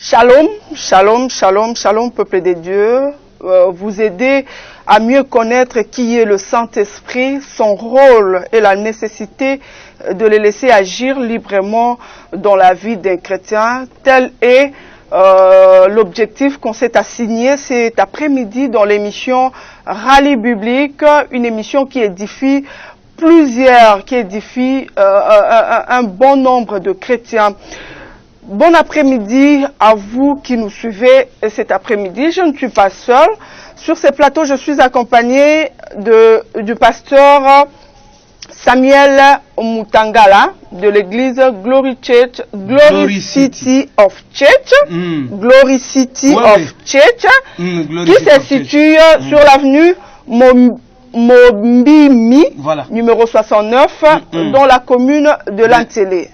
Shalom, shalom, shalom, shalom, peuple de Dieu. Vous aider à mieux connaître qui est le Saint-Esprit, son rôle et la nécessité de le laisser agir librement dans la vie d'un chrétien. Tel est l'objectif qu'on s'est assigné cet après-midi dans l'émission Rallye Biblique, une émission qui édifie un bon nombre de chrétiens. Bon après-midi à vous qui nous suivez cet après-midi. Je ne suis pas seule. Sur ce plateau, je suis accompagnée du pasteur Samuel Mutangala de l'église Glory Church, Glory City of Church, Glory City of Church, qui se situe sur l'avenue Mombimi, numéro 69, dans la commune de Lantélé.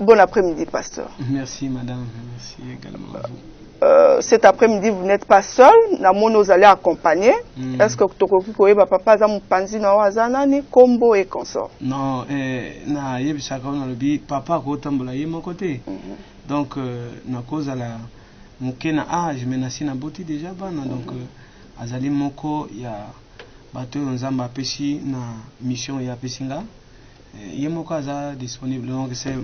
Bon après-midi, pasteur. Merci, madame. Merci également à vous. Cet après-midi, vous n'êtes pas seul. Nous allons accompagner. Est-ce que tu as papa Panzi Nawazanani, Combo et consort? Non, papa est mon côté. Donc, na cause à la mukena âge, mais na boti déjà bana. Donc, azali moko ya bateau nzamba peshi na mission ya pesinga. Yemoko aza disponible. Donc, c'est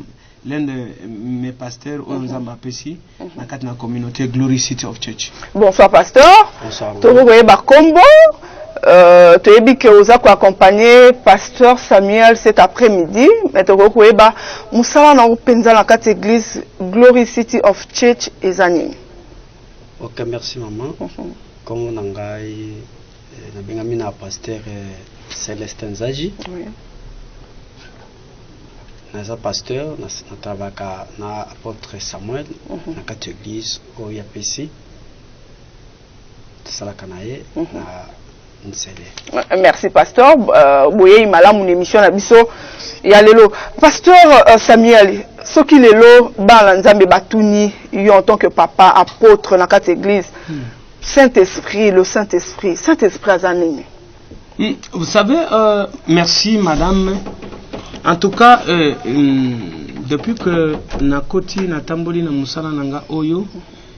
l'un de mes pasteurs au Nzamba Pessi, dans la communauté Glory City of Church. Bonsoir pasteur. Bonsoir. Tu voyez Combo. Tu as dit que vous avez accompagné pasteur Samuel cet après-midi. Mais tu voyez Moussala na upenza na kat église Glory City of Church et Zanin. Ok, merci maman. Comme on a dit, pasteur Célestin Zaji. Oui. Naza pasteur na travaka na apôtre Samuel na kati église au YPC salaka naye na Nsele. Merci pasteur. Boye imala mon émission na biso ya lelo. Pasteur Samuel, ce qui lelo ba nzambe batuni yo en tant que papa apôtre na kati église. Saint-Esprit, le Saint-Esprit azanini. Vous savez, merci madame. En tout cas, depuis que Nakoti Natamboli na Musala Nanga Oyo,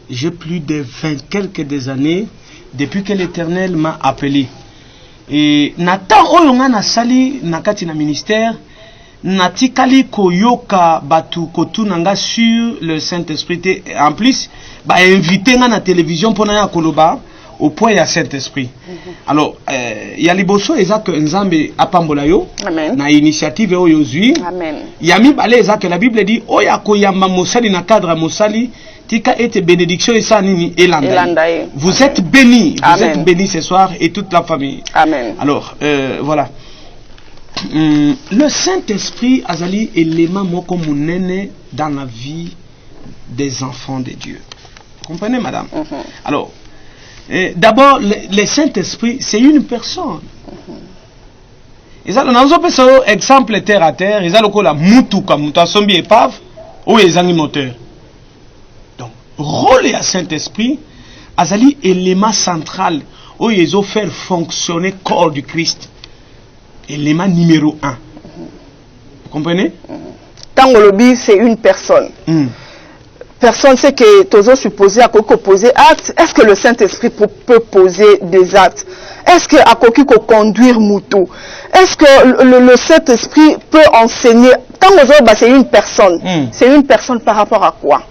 j'ai plus de 20 quelques années depuis que l'Éternel m'a appelé. Et Natan Oyo na sali nakati na ministère, natikali koyoka batu kotu nanga sur le Saint-Esprit. En plus, ba invité na télévision pour na koloba au point il y a Saint-Esprit. Alors, il y a les bosso ezak nzambe apambola yo na initiative oyo zui. Amen. Yami bale ezak la Bible dit oya koyamba mosali na cadre mosali tika ete bénédiction esa nini elanda. Vous êtes bénis, vous êtes bénis ce soir et toute la famille. Amen. Alors, voilà. Le Saint-Esprit azali élément moko munene dans la vie des enfants de Dieu. Vous comprenez madame? Alors, d'abord, le Saint-Esprit, c'est une personne. Ils ont un exemple terre à terre. Ils ont la mutuka, mutasombi épave, ou ils ont un moteur. Donc, rôle à Saint-Esprit, azali élément central, où ils ont fait fonctionner le corps du Christ. Élément numéro 1. Vous comprenez? Tangolobi, c'est une personne. Personne sait que Tozo supposé à Koko poser acte. Est-ce que le Saint-Esprit peut poser des actes? Est-ce que à Koko conduire Moutou? Est-ce que le Saint-Esprit peut enseigner? Tant que c'est une personne. C'est une personne par rapport à quoi?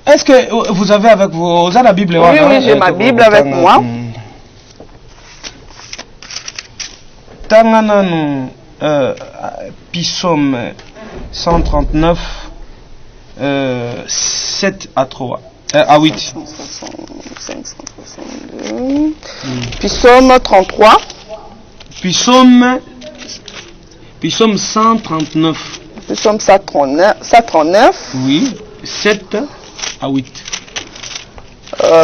Est-ce que vous avez avec vous la Bible? Oui, oui, j'ai ma Bible avec moi. Tangananu Psaume 139. 7 à 3 à 8. Psaume 33. Psaume 139. Psaume 139. Oui, 7 à 8.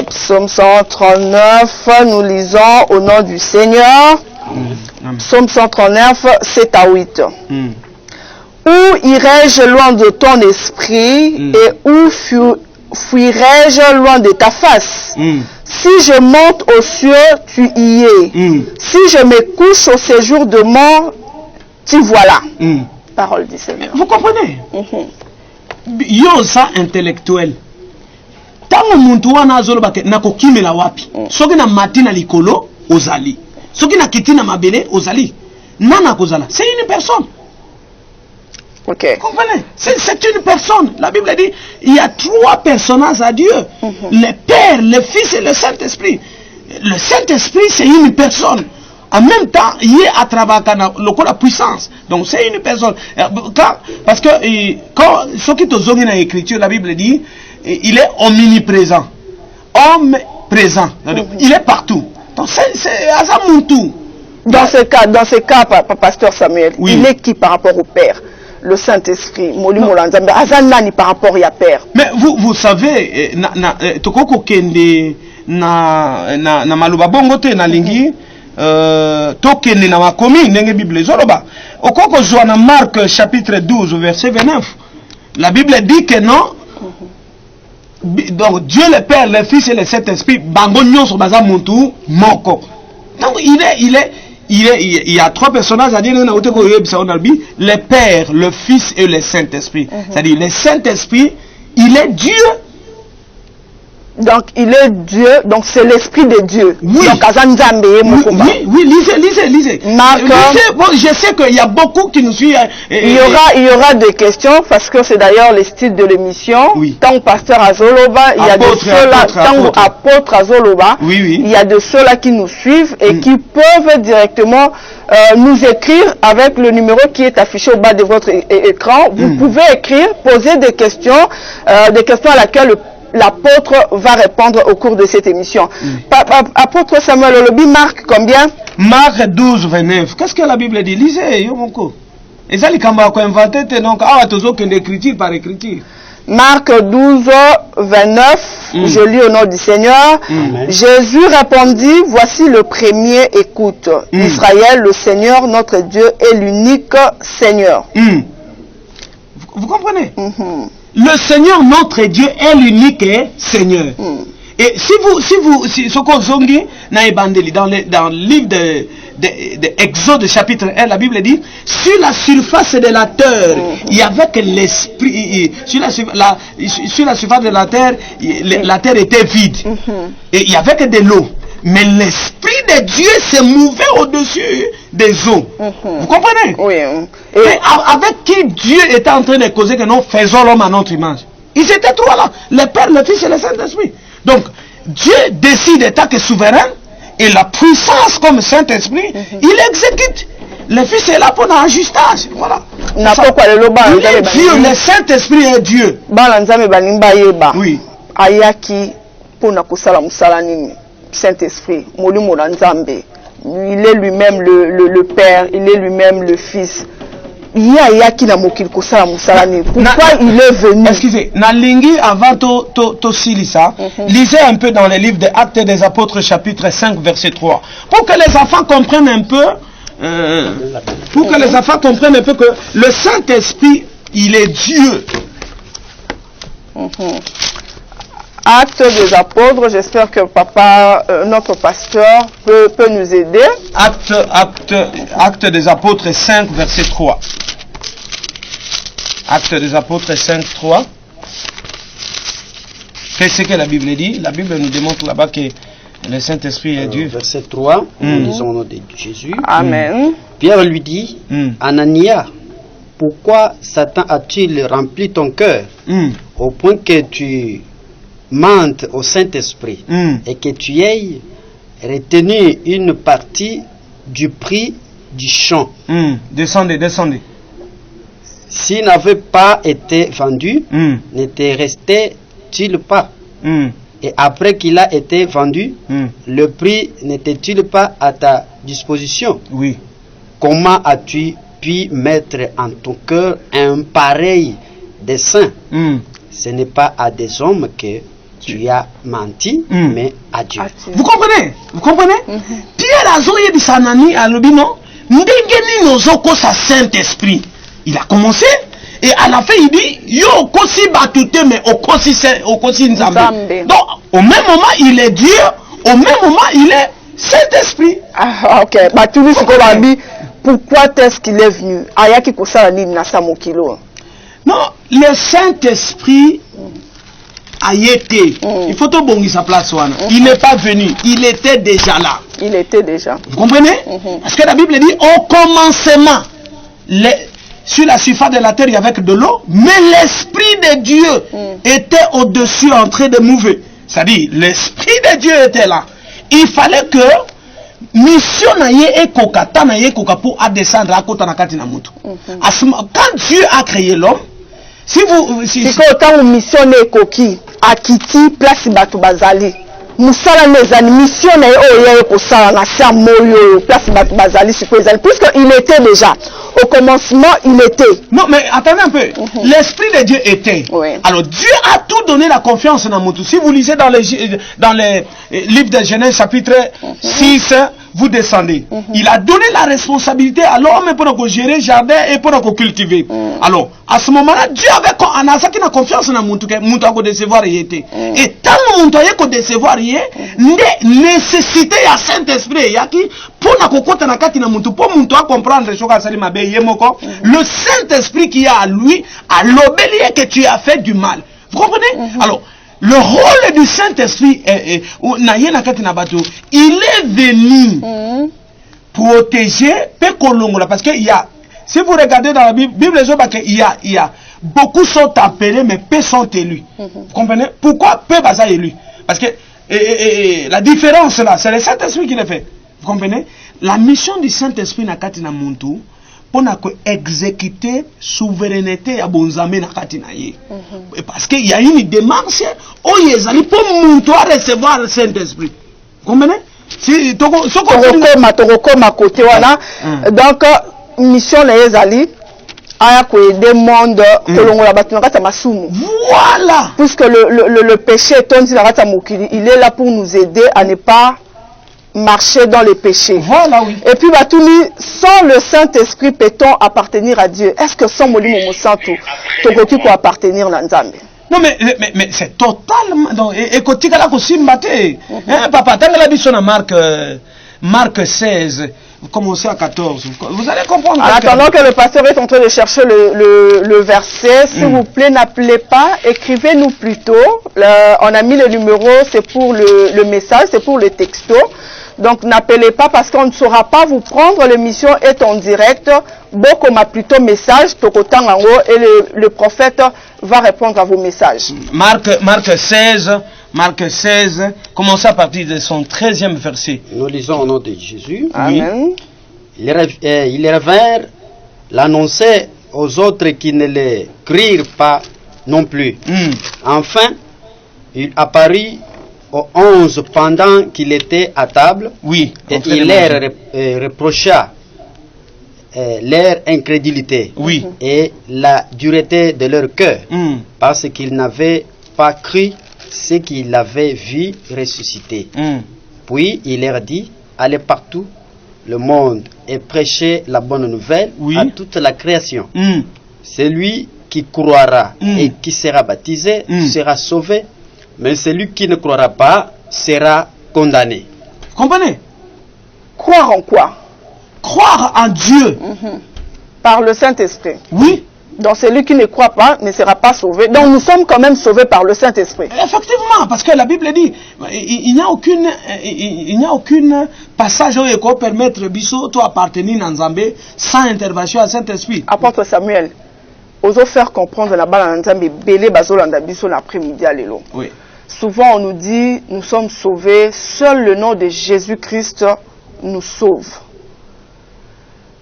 Psaume 139, nous lisons au nom du Seigneur. Psaume 139, 7 à 8. Où irai-je loin de ton esprit et où fuirai-je loin de ta face? Si je monte aux cieux, tu y es. Si je me couche au séjour de mort, tu voilà. Mm. Parole du Seigneur. Vous comprenez? Yo, ça intellectuel. tango muntu wana azoloba ke nakokimela wapi soki na matina likolo ozali soki na kitina mabele ozali nana kozala c'est une personne. Ok. Comprenez? C'est une personne. La Bible dit il y a 3 personnages à Dieu. Le Père, le Fils et le Saint-Esprit. Le Saint-Esprit, c'est une personne. En même temps, il est à travers la puissance. Donc, c'est une personne. Parce que quand ce qui est dans l'écriture, la Bible dit il est omniprésent. Homme présent. Il est partout. Donc, c'est à ça mon tour. Dans ce cas, pasteur Samuel, oui. Il est qui par rapport au Père? Le Saint-Esprit, Moli Molanzambe, Azanani par rapport à Père. Mais vous savez, tokoko kende na maluba bongo te na lingi tokende na makomi ndenge Bible zoloba. Okoko joa na Marc chapitre 12 verset 29. La Bible dit que non. Donc Dieu le Père, le Fils et le Saint-Esprit bango nyonso baza muntu moko. Donc il y a 3 personnages à dire le Père, le Fils et le Saint-Esprit. C'est-à-dire le Saint-Esprit, il est Dieu. Donc il est Dieu, donc c'est l'Esprit de Dieu. Oui. Donc Azanzambe, oui, lisez. Bon, je sais qu'il y a beaucoup qui nous suivent. Il y aura des questions parce que c'est d'ailleurs le style de l'émission. Oui. Tant pasteur Azoloba, il y a de ceux-là, tant apôtre Azoloba, oui. Il y a de ceux-là qui nous suivent et qui peuvent directement nous écrire avec le numéro qui est affiché au bas de votre écran. Vous pouvez écrire, poser des questions à laquelle l'apôtre va répondre au cours de cette émission. Apôtre Samuel Olobi, Marc combien? Marc 12, 29. Qu'est-ce que la Bible dit? Lisez, yo monko. Et ça, les camarades ont inventé, donc, écriture par écriture. Marc 12, 29, je lis au nom du Seigneur. Jésus répondit, voici le premier, écoute. Israël, le Seigneur, notre Dieu, est l'unique Seigneur. Vous comprenez? Le Seigneur, notre Dieu, est l'unique Seigneur. Et si ce qu'on zongi dans le livre de Exode chapitre 1, la Bible dit, sur la surface de la terre, il y avait que l'esprit, sur la surface de la terre était vide. Et il y avait que de l'eau. Mais l'Esprit de Dieu se mouvait au-dessus des eaux. Vous comprenez? Oui. Et avec qui Dieu était en train de causer que nous faisons l'homme à notre image. Ils étaient 3 là. Le Père, le Fils et le Saint-Esprit. Donc, Dieu décide en tant que souverain. Et la puissance comme Saint-Esprit, il exécute. Le Fils est là pour l'ajustage. Voilà. Il est Dieu, le Saint-Esprit est Dieu. Oui. Ayaki pour nakusala musalanini. Saint-Esprit, Moli Molanzambe, il est lui-même le Père, il est lui-même le Fils. Il y a qui n'a mokil kosala musalani. Pourquoi il est venu? Excusez, Nalingi avant to silisa, lisez un peu dans le livre des Actes des Apôtres chapitre 5 verset 3 pour que les enfants comprennent un peu que le Saint-Esprit, il est Dieu. Actes des apôtres, j'espère que papa, notre pasteur, peut nous aider. Actes des apôtres 5, verset 3. Actes des apôtres 5, 3. Qu'est-ce que la Bible dit? La Bible nous démontre là-bas que le Saint-Esprit est Dieu. Verset 3, nous lisons au nom de Jésus. Amen. Pierre lui dit, Anania, pourquoi Satan a-t-il rempli ton cœur au point que tu mentes au Saint-Esprit et que tu aies retenu une partie du prix du champ? Descendez. S'il n'avait pas été vendu, n'était resté-il pas? Et après qu'il a été vendu, le prix n'était-il pas à ta disposition? Oui. Comment as-tu pu mettre en ton cœur un pareil dessein? Ce n'est pas à des hommes que tu as menti, mais à Dieu. Vous comprenez? Pierre a zoé de Sanani à l'obino, ndengeni nozoko sa Saint-Esprit. Il a commencé, et à la fin il dit, yo kosi batute, mais au kosi nzambe. Donc, au même moment il est Dieu, au même moment il est Saint-Esprit. Ah, ok. Batuli Sikobabi, pourquoi est-ce qu'il est venu? Ayaki kosala ni nasa mokilo. Non, le Saint-Esprit, Ayete. Il faut tout bongi sa place. Il n'est pas venu. Il était déjà là. Il était déjà. Vous comprenez? Parce que la Bible dit au commencement, sur la surface de la terre, il y avait de l'eau, mais l'Esprit de Dieu était au-dessus en train de mouver. C'est-à-dire, l'Esprit de Dieu était là. Il fallait que mission naye et kokata naye kokapo à descendre à côté nakati na mutu. Quand Dieu a créé l'homme, si vous autant mission koki akiti place batu bazali. Musala nezani mission naye oyo ko sala na sa moyo place batu bazali puisque il était déjà au commencement il était. Non mais attendez un peu. L'Esprit de Dieu était. Oui. Alors Dieu a tout donné la confiance dans mutu. Si vous lisez dans les livres de Genèse chapitre 6, vous descendez. Il a donné la responsabilité à l'homme pour gérer le jardin et pour cultiver. Alors, à ce moment-là, Dieu avait confiance dans Moutou, que Moutou a décevoir y était. Et tant que Moutou a décevoir y est, nécessité à Saint-Esprit, il y a qui, pour Moutou a comprendre le Saint-Esprit qui a à lui, à l'obéir que tu as fait du mal. Vous comprenez? Alors, le rôle du Saint-Esprit, il est venu protéger parce que si vous regardez dans la Bible, il y a beaucoup sont appelés, mais peu sont élus. Vous comprenez? Pourquoi peu sont élus? Parce que la différence là, c'est le Saint-Esprit qui le fait. Vous comprenez? La mission du Saint-Esprit na katina muntu pour exécuter souveraineté à bonzamé na katina ye. Parce qu'il y a une démarche où ils allaient pour muntu à recevoir le Saint-Esprit. Vous comprenez? Si ma côté voilà. Donc mission les ali à aider monde kolongola batu na kata masumu. Voilà. Puisque le péché il est là pour nous aider à ne pas marcher dans les péchés. Voilà, oui. Et puis sans le Saint-Esprit peut-on appartenir à Dieu? Est-ce que sans Molimo Mosanto Togoki peut appartenir à Nzambe? Non mais c'est totalement donc et côté là aussi maté. Papa tant que la biso na Marc 16 commencez à 14. Vous allez comprendre. En attendant que le pasteur est en train de chercher le verset, s'il vous plaît, n'appelez pas, écrivez-nous plutôt. On a mis le numéro, c'est pour le message, c'est pour le texto. Donc n'appelez pas parce qu'on ne saura pas vous prendre. L'émission est en direct. Beaucoup m'a plutôt message, Tokotangango, et le prophète va répondre à vos messages. Marc 16, commencez à partir de son 13e verset. Nous lisons au nom de Jésus. Amen. Ils revinrent l'annoncer aux autres qui ne les crurent pas non plus. Enfin, il apparut aux 11 pendant qu'il était à table. Oui. Et il leur reprocha leur incrédulité et la dureté de leur cœur, parce qu'ils n'avaient pas cru ce qu'il avait vu ressusciter. Puis il leur dit, allez partout le monde et prêchez la bonne nouvelle à toute la création. Celui qui croira et qui sera baptisé sera sauvé, mais celui qui ne croira pas sera condamné. Comprenez? Croire en quoi? Croire en Dieu. Par le Saint-Esprit. Oui. Donc celui qui ne croit pas ne sera pas sauvé. Donc nous sommes quand même sauvés par le Saint-Esprit. Effectivement, parce que la Bible dit, il n'y a aucune passage où il peut permettre Bissot de appartenir à Nzambé sans intervention à Saint-Esprit. Apôtre Samuel, osons faire comprendre là-bas à Nzambé, belé bazolanda Bissot l'après-midi à l'élo. Oui. Souvent on nous dit, nous sommes sauvés, seul le nom de Jésus-Christ nous sauve.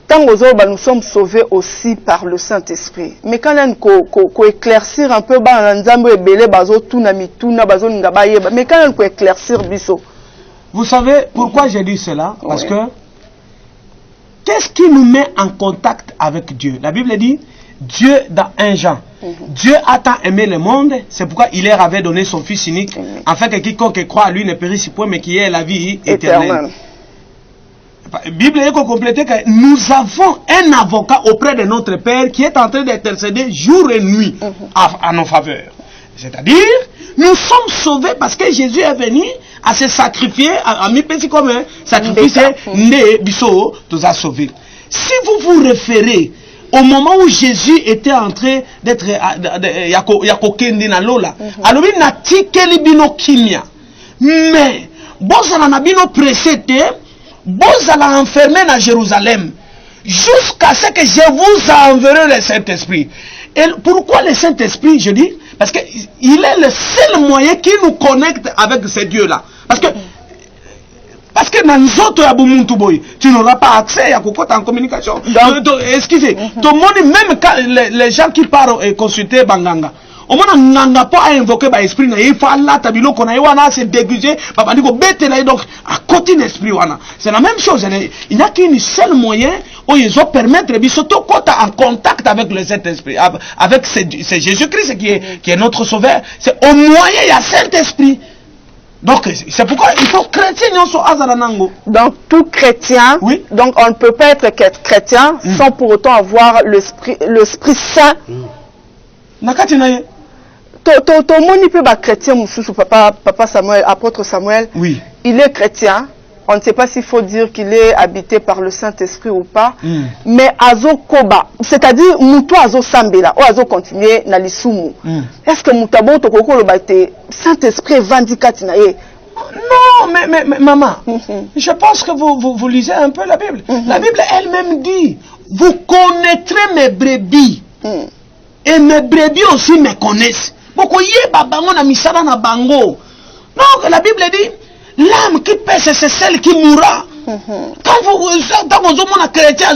Tant nous sommes sauvés aussi par le Saint-Esprit. Mais quand on éclaircir un peu, mais quand on éclaircir biso. Vous savez pourquoi j'ai dit cela? Parce que qu'est-ce qui nous met en contact avec Dieu? La Bible dit, Dieu dans 1 Jean. Dieu a tant aimé le monde, c'est pourquoi il leur avait donné son Fils unique, afin que quiconque croit à lui ne périsse point, mais qu'il ait la vie éternelle. La Bible est complétée que nous avons un avocat auprès de notre Père qui est en train d'intercéder jour et nuit à nos faveurs. C'est-à-dire, nous sommes sauvés parce que Jésus est venu à se sacrifier, à mi petit comme un sacrifice, né biso, nous a sauvés. Si vous vous référez au moment où Jésus était en train d'être yakokende na lola, alobi na tikeli bino kimia. Mais bozala na bino précédé, bozala enfermé na Jérusalem jusqu'à ce que je vous enverrai le Saint-Esprit. Et pourquoi le Saint-Esprit, je dis? Parce que il est le seul moyen qui nous connecte avec ce Dieu-là. Parce que dans les autres, tu n'auras pas accès à en communication. Excusez, tout le monde, même quand les gens qui parlent et consultent Banganga, au moins n'a pas invoqué par l'esprit, il faut Allah tabilo qu'on a se déguiser, donc à côté de l'esprit, c'est la même chose. Il n'y a qu'un seul moyen où ils ont permettre de surtout quand tu es en contact avec le Saint-Esprit, avec c'est Jésus-Christ qui est notre sauveur. C'est au moyen il y a Saint-Esprit. Donc c'est pourquoi il faut chrétien. Donc tout chrétien, oui. Donc on ne peut pas être chrétien sans pour autant avoir l'Esprit Saint. Ton moni peut être chrétien, papa Samuel, apôtre Samuel. Oui. Il est chrétien. On ne sait pas s'il faut dire qu'il est habité par le Saint-Esprit ou pas. Mais azo koba, c'est-à-dire muto azo sambela, ou azo continuer na lisumu. Est-ce que mutabo tokoko le bate Saint-Esprit vandikati na ye? Non, mais maman, je pense que vous lisez un peu la Bible. La Bible elle-même dit, vous connaîtrez mes brebis. Et mes brebis aussi me connaissent. Donc la Bible dit, l'âme qui pèse, c'est celle qui mourra. Quand vous êtes un chrétien,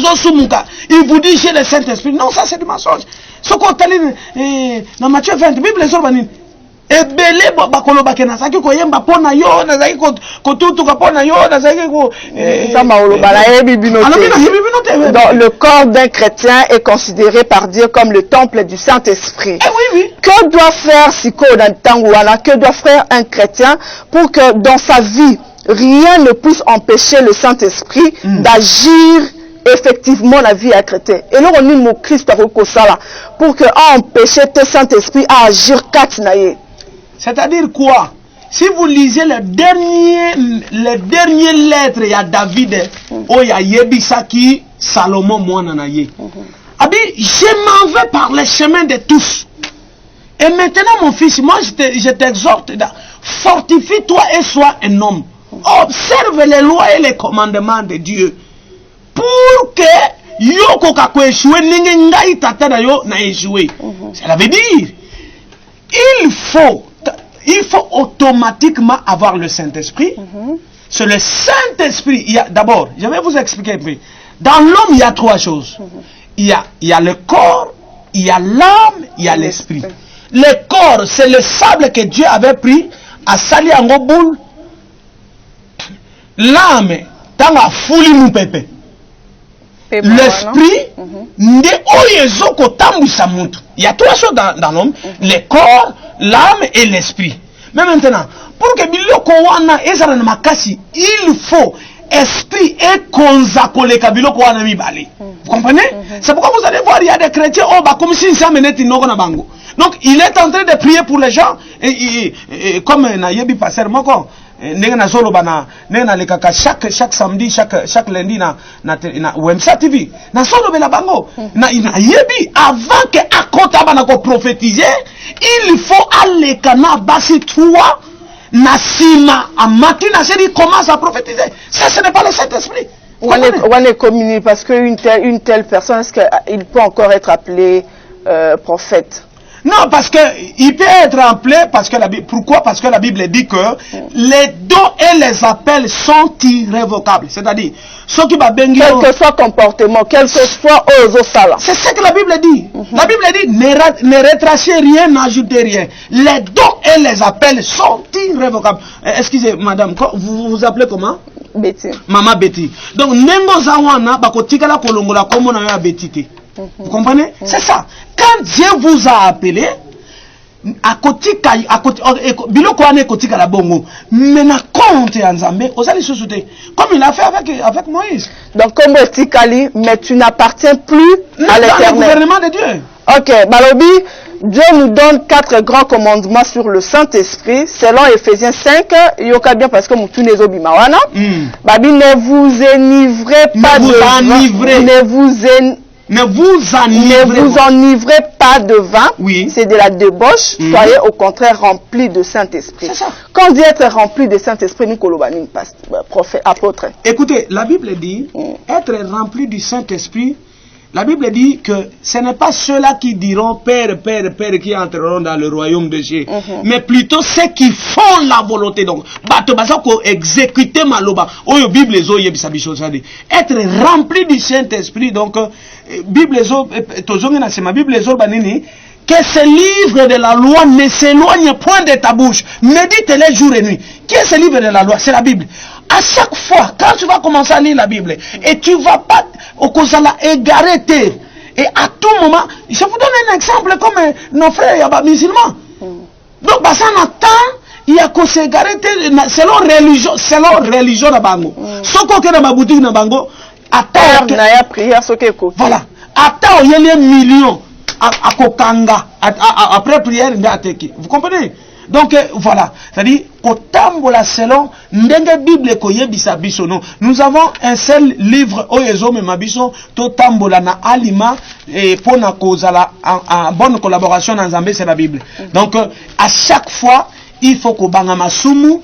il vous dit j'ai le Saint-Esprit. Non, ça c'est du mensonge. Ce qu'on t'a dit dans Matthieu 20, la Bible est ebele bakolo bakena saki ko yemba pona yo na zaki ko tutu ka pona yo na zaki ko donc le corps d'un chrétien est considéré par Dieu comme le temple du Saint-Esprit. Oui. Que doit faire Siko dans Tangouana, que doit faire un chrétien pour que dans sa vie rien ne puisse empêcher le Saint-Esprit d'agir effectivement la vie à chrétien. Et là on dit mon Christ pour que empêcher le Saint-Esprit à agir katinaye. C'est-à-dire quoi? Si vous lisez les dernières lettres, il y a David, il y a Yebisaki, Salomon, moi, Nanaye. Je m'en vais par les chemins de tous. Et maintenant, mon fils, moi, je t'exhorte, fortifie-toi et sois un homme. Observe les lois et les commandements de Dieu. Pour que Yoko kako échoué, n'engai tata yo na échoué. Cela veut dire, il faut automatiquement avoir le Saint-Esprit. C'est le Saint-Esprit. D'abord, je vais vous expliquer un peu. Dans l'homme, il y a trois choses. Il y a le corps, il y a l'âme, il y a l'esprit. Le corps, c'est le sable que Dieu avait pris à sali en boule. L'âme, dans la folie mon pépé. L'esprit, il y a trois choses dans l'homme, le corps, l'âme et l'esprit. Mais maintenant, pour que il faut esprit et konzakole kabilo ko wana mibale. Vous comprenez? C'est pourquoi vous allez voir, il y a des chrétiens, comme si ça menait na bango. Donc, il est en train de prier pour les gens, et comme na yebi passer moko, chaque samedi, chaque lundi na Wemsa TV na solo bela bango na yebi avant que akota bana ko prophétiser, il faut aller kana basi toi na sima amati na seri commence à prophétiser. Ça ce n'est pas le Saint-Esprit. On est communié parce que une telle personne, est-ce qu'il peut encore être appelé prophète? Non, parce que il peut être appelé, parce que pourquoi? Parce que la Bible dit que les dons et les appels sont irrévocables. C'est-à-dire, ceux qui va bengi. Quel que soit comportement, quel que soit sala. C'est ce que la Bible dit. La Bible dit, ne retracez rien, n'ajoutez rien. Les dons et les appels sont irrévocables. Excusez, madame, vous vous appelez comment? Betty. Maman Betty. Donc, nengo zawana, bakotika la kolongola, comme on a Betty. Vous comprenez? C'est ça. Quand Dieu vous a appelé, à côté, biloko ane kotika la bongo, mais na compte ensemble, aux allez se souter, comme il a fait avec Moïse. Donc comme Tikali, mais tu n'appartiens plus à l'éternel. Dans le gouvernement de Dieu. Ok, Balobi, Dieu nous donne 4 grands commandements sur le Saint-Esprit, selon Ephésiens 5, yoka bien parce que moutoune zobimawana. Babi, ne vous enivrez pas de vin. Ne vous Ne vous enivrez pas de vin. Oui. C'est de la débauche. Soyez au contraire remplis de Saint-Esprit. C'est ça. Quand on dit être rempli de Saint-Esprit, nous colobanine, prophète, apôtre. Écoutez, la Bible dit, être rempli du Saint-Esprit, la Bible dit que ce n'est pas ceux-là qui diront Père, Père, Père qui entreront dans le royaume de Dieu, mais plutôt ceux qui font la volonté. Donc, exécuter maloba. Oyo Bible zo yebisabiso sadi. Être rempli du Saint-Esprit. Donc, Bible zo tozongi na sema Bible zo banini que ce livre de la loi ne s'éloigne point de ta bouche. Médite-les jour et nuit. Qui est ce livre de la loi? C'est la Bible. À chaque fois, quand tu vas commencer à lire la Bible, et tu ne vas pas au Kozala égarer terre, et à tout moment, je vous donne un exemple comme nos frères musulmans. Donc, ça n'attend, il y a qu'on s'égarer selon religion na bango. Soko ke na ma boutique na bango, attends. Voilà. Attends, il y a un million à Kokanga, après prière, vous comprenez? Donc voilà, c'est-à-dire kotambola selon ndenge Bible koyebisa biso no. Nous avons un seul livre oyezo me mabiso to tambola na alima et pona kozala en bonne collaboration dans Zambé, c'est la Bible. Donc à chaque fois il faut qu'on banga masumu,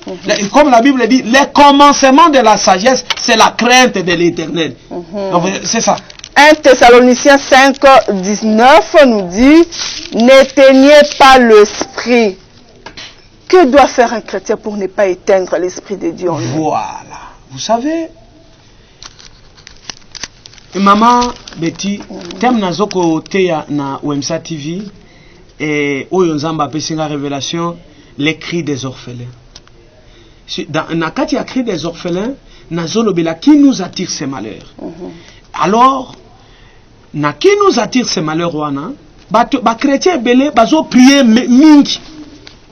comme la Bible dit, le commencement de la sagesse, c'est la crainte de l'Éternel. Donc c'est ça. 1 Thessaloniciens 5, 19 nous dit, n'éteignez pas l'esprit. Que doit faire un chrétien pour ne pas éteindre l'Esprit de Dieu en lui? Voilà. Vous savez, Maman Betty, thème na zoko teya na OMSA TV et Oyonzamba Pessinga Révélation, les cris des orphelins. Dans na kati ya cris des orphelins, na zolobela qui nous attire ces malheurs. Alors, na qui nous attire ces malheurs wana, ba chrétien belé bazo prier mingi.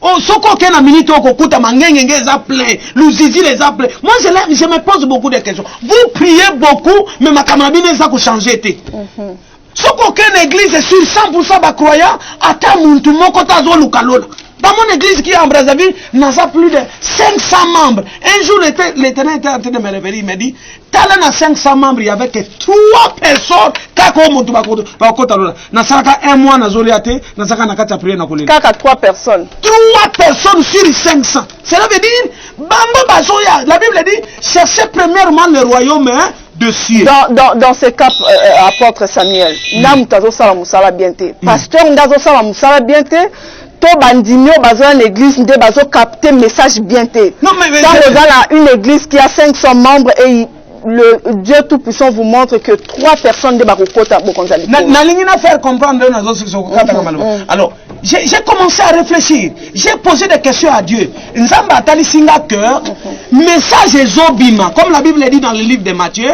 Oh, soko kena minute okokuta mangenge ngeza plein, luzizi les a plein. Moi je me pose beaucoup de questions. Vous priez beaucoup, mais ma camarade ça ko changer té. Soko kena église sur 100% ba croyant, ata muntu moko tazo lukalola. Dans mon église qui est en Brazzaville, n'a plus de 500 membres. Un jour, l'Éternel était en train de me révéler, il m'a dit, t'as là 500 membres, il y avait que 3 personnes. Un mois, Kaka 3 personnes. 3 personnes sur 500. Cela veut dire, la Bible dit, cherchez premièrement le royaume de cieux. Dans ce cas, apôtre Samuel, Nam Tazo Salamusala Bienté, pasteur Ndazo Salamusala Bienté, bandimio bazan l'église de bazo capter message bien té. Non mais dans une église qui a 500 membres et le Dieu tout puissant vous montre que 3 personnes de bakokota bokonzali. Na lingina faire comprendre alors j'ai commencé à réfléchir, j'ai posé des questions à Dieu. Nzamba atali singa cœur, message ezobima comme la Bible dit dans le livre de Matthieu,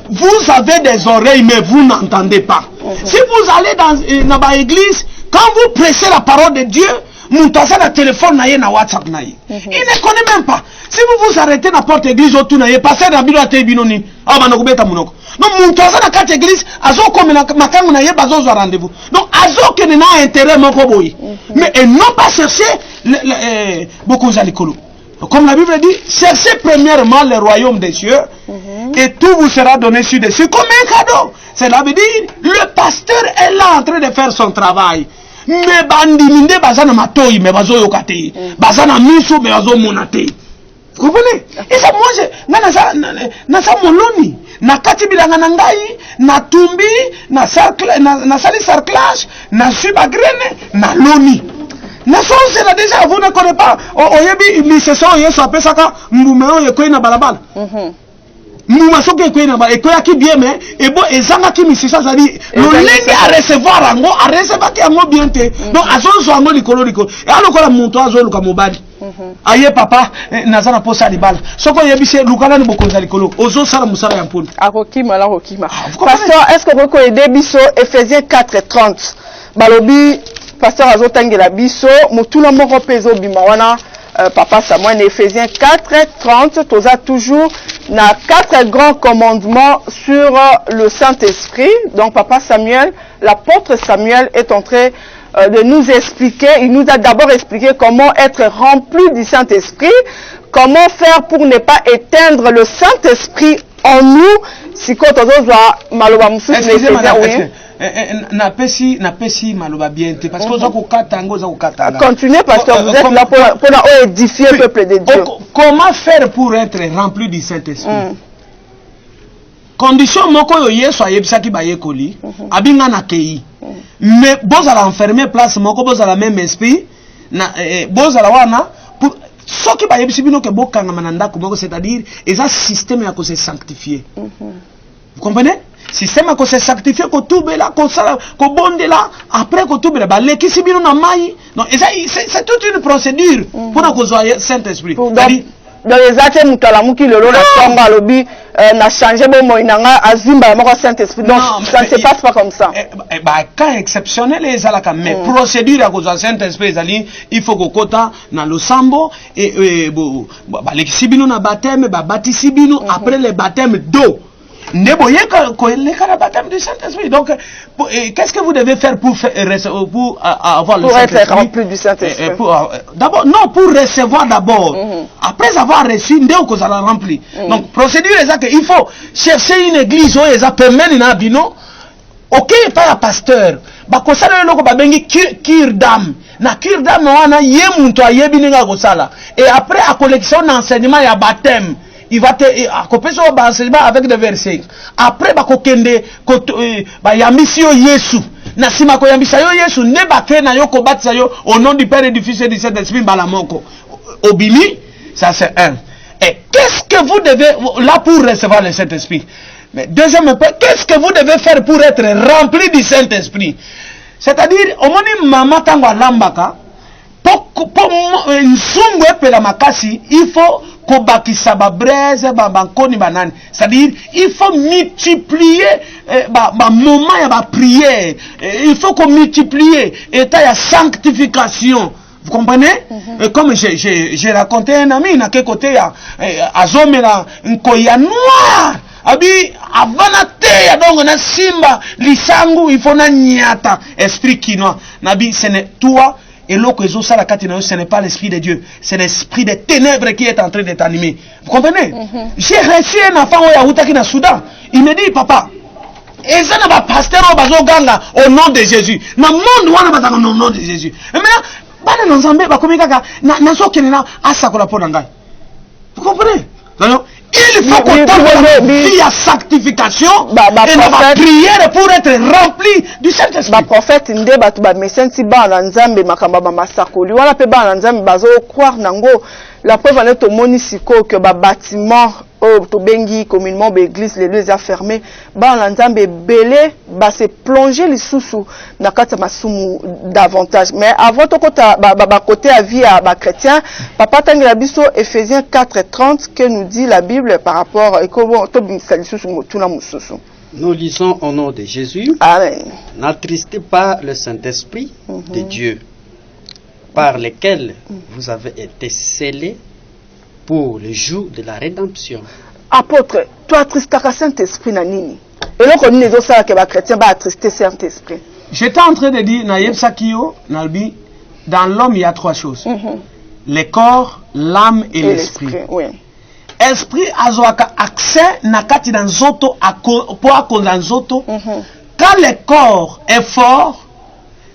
vous avez des oreilles mais vous n'entendez pas. Si vous allez dans ba église, quand vous prêchez la parole de Dieu, Moutasa na téléphone na ye na WhatsApp na ye. Il ne connaît même pas. Si vous vous arrêtez na porte église autour na ye, passez na bino ate binoni. Ah ba nakubeta munoko. Donc Moutasa na carte église, azo comme na makangu na ye bazo zo rendez-vous. Donc azo que na intérêt moko boyi. Mais et non pas chercher beaucoup zalikolo. Comme la Bible dit, cherchez premièrement le royaume des cieux et tout vous sera donné sur-dessus comme un cadeau. Cela veut dire, le pasteur est là en train de faire son travail. Mais bandiminde bazana matoi, mais bazo yokate. Bazana miso, mais bazo monate. Vous comprenez? Et ça, moi, na sa moloni. Na kati bilanga na ngai, na tumbi, na sali sarclage, na subagrene, na loni. Na c'est là déjà, vous ne connaissez pas. Oyebi, mi se sont yeso apesaka, mbumeo yekoyi na balabala. Mouma soke yekoyi na balabala, ekoya ki bien, mais, ebo, ezanga ki mi se sont, c'est-à-dire, le lenge à recevoir ango, à recevoir ki ango bien te. Donc, azo ango likolo. Et alors, quand la monto azo luka mobali. Aye papa, nazana posa di bala. Soko yebi se lukala ni bokonza likolo. Ozo sala musala yampuni. Akokima la rokima. Pasteur, est-ce que vous connaissez biso Ephésiens 4:30? Balobi, pasteur azotangela biso, mutuna moko pezo bima wana papa Samuel, Ephésiens 4:30, toza toujours na 4 grands commandements sur le Saint-Esprit. Donc papa Samuel, l'apôtre Samuel est en train de nous expliquer, il nous a d'abord expliqué comment être rempli du Saint-Esprit, comment faire pour ne pas éteindre le Saint-Esprit en nous si quand on doit maloba mususu na pesi maloba bien parce que oza kokata ngo oza kokata. Continuez pasteur, vous êtes là pour édifier le peuple de Dieu. Comment faire pour être rempli du Saint-Esprit? Condition moko yo Yesu ayebisaki bayekoli abinga na kei. Mais bozala enfermer place moko bozala même esprit na bozala wana pour ce qui bayebisi bino ke bokanga mananda ko moko, c'est-à-dire ils ont système ya ko se sanctifier. Vous comprenez? Système à se sanctifier ko tubela ko sala ko bondela après ko tubela ba lekisi bino na mai. Non, c'est toute une procédure pour ko zoyer Saint-Esprit. Dans les actes mutalamuki lelo na samba lobi na changer bon moinanga azimba moko Saint-Esprit. Donc ça ne se passe pas comme ça. Cas exceptionnel les alaka mais procédure à cause du Saint-Esprit il faut que kota na lo sambo et ba lekisi bino na baptême ba batisi bino après le baptême d'eau. Donc, qu'est-ce que vous devez faire pour avoir le Saint-Esprit? Pour être rempli du Saint-Esprit. D'abord, non, pour recevoir d'abord. Après avoir reçu, vous allez remplir. Donc, procédure est ça qu'il faut chercher une église où ils appellent une abino. Ok, pas un pasteur. Bah, qu'on s'allait le loco, bengi cure d'âme. Na cure d'âme, on a yemunto a yebininga gosala. Et après, à collection d'enseignement, il y a baptême. Il va te accompagner avec des versets. Après, yambisio Yesu. Na sima ko yambisa yo Yesu ne bakre na yo ko batisa yo au nom du Père et du Fils et du Saint-Esprit balamoko. Obimi, ça c'est un. Et qu'est-ce que vous devez là pour recevoir le Saint-Esprit? Mais deuxième point, qu'est-ce que vous devez faire pour être rempli du Saint-Esprit? C'est-à-dire, au moni mama tango lambaka pour nsungwe pela makasi, il faut c'est-à-dire il faut multiplier moment ya prière, il faut qu'on multiplie état ya sanctification. Vous comprenez? Comme j'ai raconté un ami na côté ya azomela nkoya noir abi avana te ya dongo na simba lisangu il faut na nyata esprit kinois nabi ce n'est toi. Et l'eau que ce n'est pas l'esprit de Dieu, c'est l'esprit des ténèbres qui est en train de t'animer. Vous comprenez? J'ai reçu un enfant qui est au Soudan. Il me dit, papa, et ça n'a pas pasteur au nom de Jésus. Dans le monde, au nom de Jésus. Et maintenant, vous comprenez? Il faut qu'on ait la sanctification et la prière pour être rempli du Saint-Esprit. Le prophète Ndé Batouba Messensi Ba Nzambe Makamba Masakoli wala pe Ba Nzambe bazo croire nango la preuve en est au monisiko que ba bâtiment to bengi communément l'église les lieux fermés Ba Nzambe belé ba se plonger les sous na kata masumu davantage. Mais avant to kota ba côté à vie à ba chrétien papa tangela biso Ephésiens 4:30 que nous dit la Bible par rapport et comment to bimisali sous mutuna mususu. Nous lisons au nom de Jésus. Amen. N'attristez pas le Saint-Esprit de Dieu, par lequel vous avez été scellés pour le jour de la rédemption. Apôtre, toi attristes le Saint-Esprit na nini? Et là, on dit que les chrétiens vont attrister le Saint-Esprit. J'étais en train de dire, dans l'homme, il y a trois choses. Le corps, l'âme et l'esprit. Oui. Esprit azoaka accès nakati dans zoto pour dans zoto. Quand le corps est fort,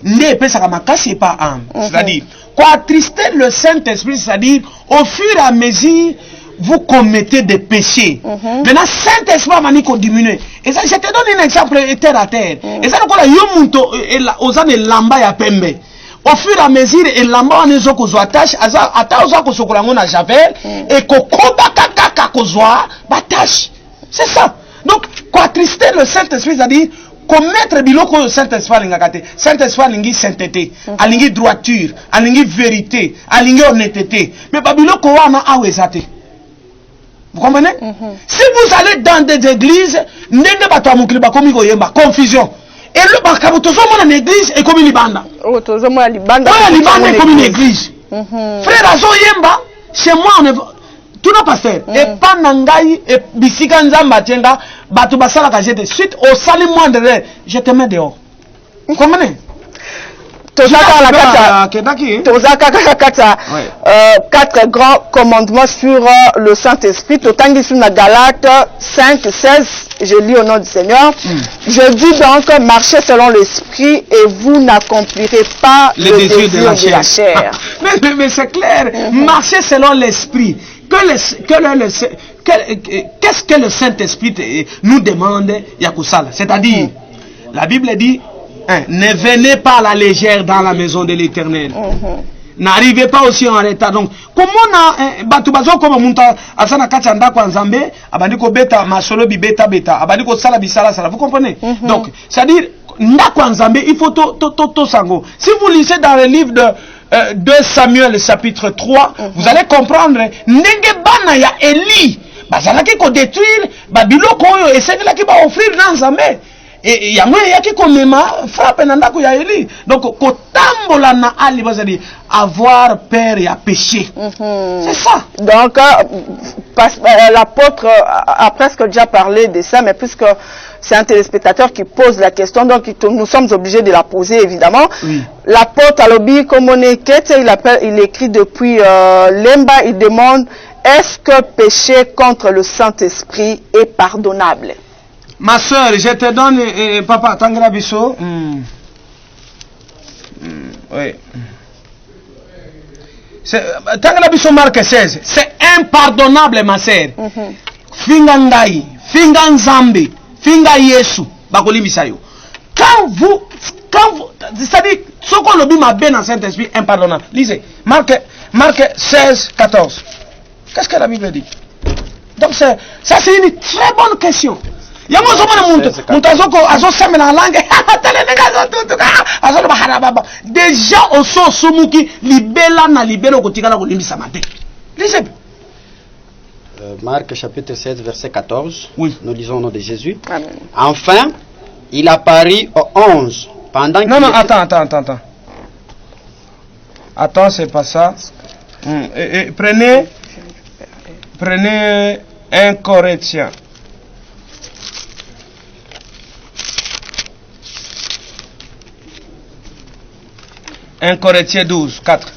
ne peut pas makasi pas âme. C'est-à-dire quoi attrister le Saint-Esprit, c'est-à-dire au fur et à mesure vous commettez des péchés. Maintenant Saint-Esprit m'a dit qu'on diminue. Et ça je te donne un exemple terre à terre. Et ça donc là yomunto ozane lamba ya pembe. Au fur et à mesure, et l'amba on est zo kozo attache, ata ozo kozo kolango na javel, et kokoba kaka kozo batache. C'est ça. Donc, quoi attrister le Saint-Esprit, c'est-à-dire commettre biloko le Saint-Esprit alingakate. Saint-Esprit alingi sainteté, alingi droiture, alingi vérité, alingi honnêteté. Mais babiloko wana awezate. Vous comprenez? Si vous allez dans des églises, nende bato amukili bakomi koyemba, confusion. Et le bakabutozo mon en église et comme libanda. Oh, tozo mon libanda. Ouais, libanda est comme une église. Frère Azo Yemba, chez moi on est tout n'a pas fait. Et pas nangai et bisika nzamba tienga batu basala ka jete suite au salut moindre je te mets dehors. Vous comprenez? 4 grands commandements sur le Saint-Esprit. Totangi sur la Galate 5, 16, je lis au nom du Seigneur. Je dis donc, marchez selon l'Esprit et vous n'accomplirez pas le désir de la chair. Mais c'est clair, marchez selon l'Esprit. Qu'est-ce que le Saint-Esprit nous demande, Yakusala? C'est-à-dire, la Bible dit, ne venez pas à la légère dans la maison de l'Éternel. N'arrivez pas aussi en retard. Donc, comment on a comme munta asana kachanda kwa nzambe abandiko beta masolo bibeta beta abandiko sala bisala sala. Vous comprenez? Donc, c'est-à-dire nda kwa nzambe il faut to sango. Si vous lisez dans le livre de 2 Samuel chapitre 3, vous allez comprendre ndenge bana ya Eli bazalaki ko détruire babiloko oyo esengela ki ba offrir na nzambe. Et yango yaki komema frappe na ndako ya Eli. Donc kotambola na ali bazali avoir peur ya péché. C'est ça. Donc l'apôtre a presque déjà parlé de ça, mais puisque c'est un téléspectateur qui pose la question, donc nous sommes obligés de la poser évidemment. L'apôtre Alobi Komonekete, il écrit depuis Lemba, il demande: est-ce que pécher contre le Saint-Esprit est pardonnable? Ma soeur, je te donne, papa, Tangra Bisso. Oui. Tangra Bisso Marc 16. C'est impardonnable, ma soeur. Fingangai, Finganzambi, Finga Yesu, Bakoli Misayo. Quand vous, c'est-à-dire, ce qu'on le dit m'a bien dans Saint-Esprit, impardonnable. Lisez, Marc 16, 14. Qu'est-ce que la Bible dit? Donc, ça, c'est une très bonne question. Déjà au son sumuki libela na libelo kotikala kolimbisa mate. Lisez. Marc chapitre 16 verset 14. Oui. Nous lisons au nom de Jésus. Amen. Enfin, il apparut aux 11 pendant Non, attends. Attends, c'est pas ça. Prenez 1 Corinthiens. Un Corinthiens 12, 4.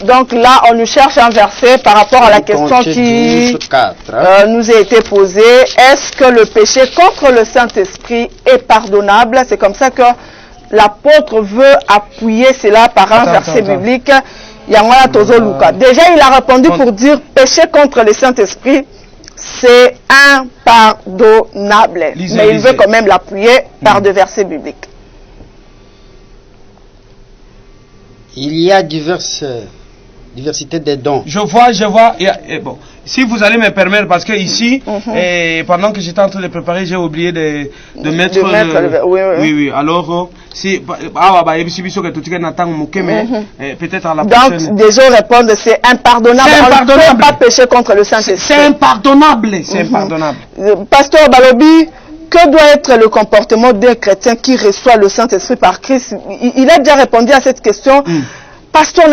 Donc là, on nous cherche un verset par rapport à la question qui 12, 4, nous a été posée. Est-ce que le péché contre le Saint-Esprit est pardonnable? C'est comme ça que l'apôtre veut appuyer cela par un verset biblique. Déjà, il a répondu pour dire péché contre le Saint-Esprit, c'est impardonnable. Mais il veut quand même l'appuyer par des versets bibliques. Il y a diversité des dons. Je vois. Bon, si vous allez me permettre, parce que ici, pendant que j'étais en train de préparer, j'ai oublié de mettre. Oui. Alors, si peut-être à la prochaine. Donc, des gens répondent, c'est impardonnable. On ne peut pas pécher contre le Saint-Esprit. C'est impardonnable. Pasteur Balobi, que doit être le comportement d'un chrétien qui reçoit le Saint-Esprit par Christ? Il a déjà répondu à cette question. Pasteur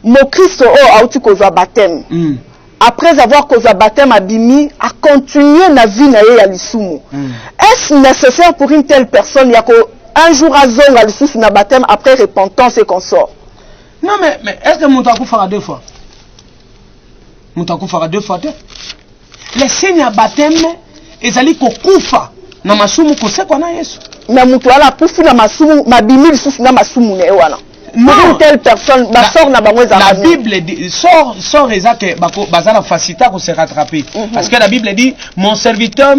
Mon Christ a eu un baptême. Après avoir causé baptême abimi, a continué na vie na ye ya lisumu. Est-ce nécessaire pour une telle personne un jour à zonga lisusu na baptême après repentance et qu'on sort? Non mais est-ce que Moutakou fera 2 fois? Moutakou fera 2 fois. Les signes à baptême, ils allaient kokufa na masumu kosekwa na Yesu. Mais mutuala pufu na masumu mabimi lisusu na masumu ne wana. Non, une telle personne, la Bible dit, sort que bazala facilité à se rattraper. Parce que la Bible dit, mon serviteur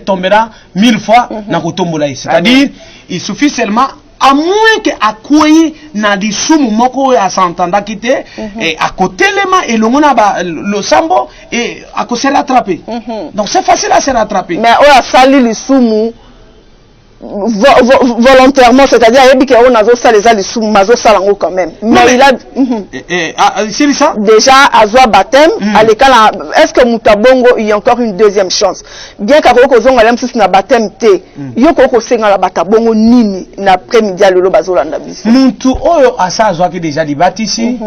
tombera 1000 fois na kotombola. C'est-à-dire, il suffit seulement à moins que à quoi na di sumu moko à s'entendre quitter et à côté les mains et le sambo et à quoi se rattraper. Donc c'est facile à se rattraper. Mais on a sali le sumu volontairement, c'est-à-dire on a les sumu mazo salango quand même. Mais il a c'est ça déjà à zoa baptême à l'école. Est-ce que mutabongo il y a encore une deuxième chance? Bien qu'à kozonga lem sous na baptême té yo koko senga la batabongo nini na après-midi à lolo bazolanda biso muntu oyo asa zoa ki déjà libatisi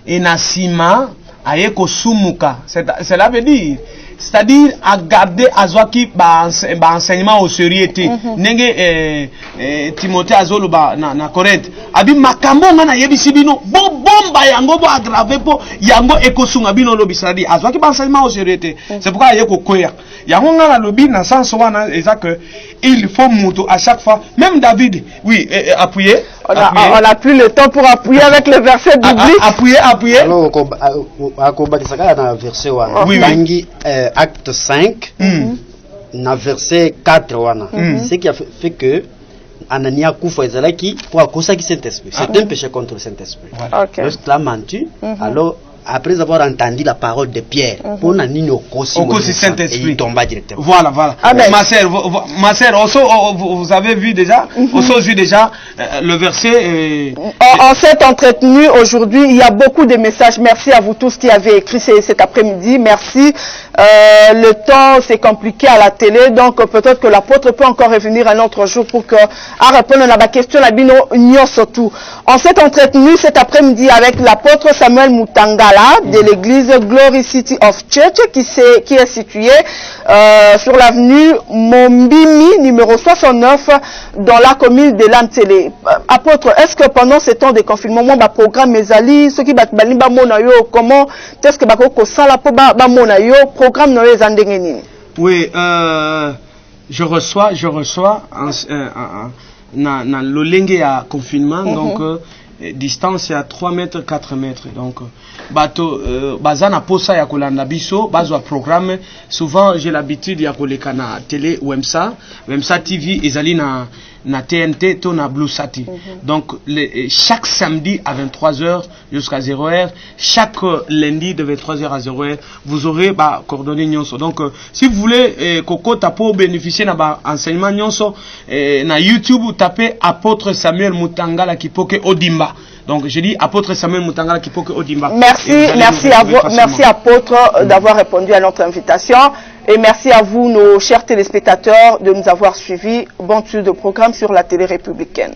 et na sima aye ko sumuka. Cela veut dire c'est-à-dire à garder azwaki ba enseignement au sérieuté nenge Timothée azolo ba na Corinthe abi makambo ngana yebisi bino bomba yango bo aggraver po yango ekosunga bino lobi, c'est-à-dire azwaki ba enseignement au sérieuté. C'est pourquoi yeko koya yango ngana lobi na sens wana eza que il faut muto à chaque fois, même David, oui, appuyer. On a plus le temps pour appuyer avec le verset biblique. Appuyer. Alors, dans verset oui. Acte 5, dans verset 4, ce qui a fait que Anania Koufa Ezalaki pour accuser le Saint-Esprit. C'est un péché contre le Saint-Esprit. Okay. Lorsqu'il a menti, alors après avoir entendu la parole de Pierre, on a mis au Saint-Esprit et il tomba directement. Voilà. Ma sœur, vous avez vu déjà, le verset. On s'est entretenu aujourd'hui. Il y a beaucoup de messages. Merci à vous tous qui avez écrit cet après-midi. Merci. Le temps c'est compliqué à la télé, donc peut-être que l'apôtre peut encore revenir un autre jour pour que à répondre à la question la bino surtout. On s'est entretenu cet après-midi avec l'apôtre Samuel Mutanga de l'église Glory City of Church qui est située sur l'avenue Mombimi numéro 69 dans la commune de Lamtele. Apôtre, est-ce que pendant ce temps de confinement mon programme Ezali ceux qui balimba monayo comment est-ce que bako sala po ba monayo programme no ezandengeni? Oui, je reçois na lolenge à confinement donc distance à 3 mètres 4 mètres donc bato bazana posa ya kolanda biso bazwa programme souvent j'ai l'habitude ya koleka na télé Wemsa TV ezali na TNT to na Blue Sati. Donc chaque samedi à 23h jusqu'à 0h, chaque lundi de 23h à 0h, vous aurez coordonnées nyonso. Donc si vous voulez Koko tapo bénéficier na enseignement nyonso na YouTube vous tapez apôtre Samuel Mutangala Kipoke Odimba. Donc je dis apôtre Samuel Mutangala Kipoke Odimba. Merci à vous, merci apôtre d'avoir répondu à notre invitation. Et merci à vous, nos chers téléspectateurs, de nous avoir suivis. Bon tour de programme sur la télé républicaine.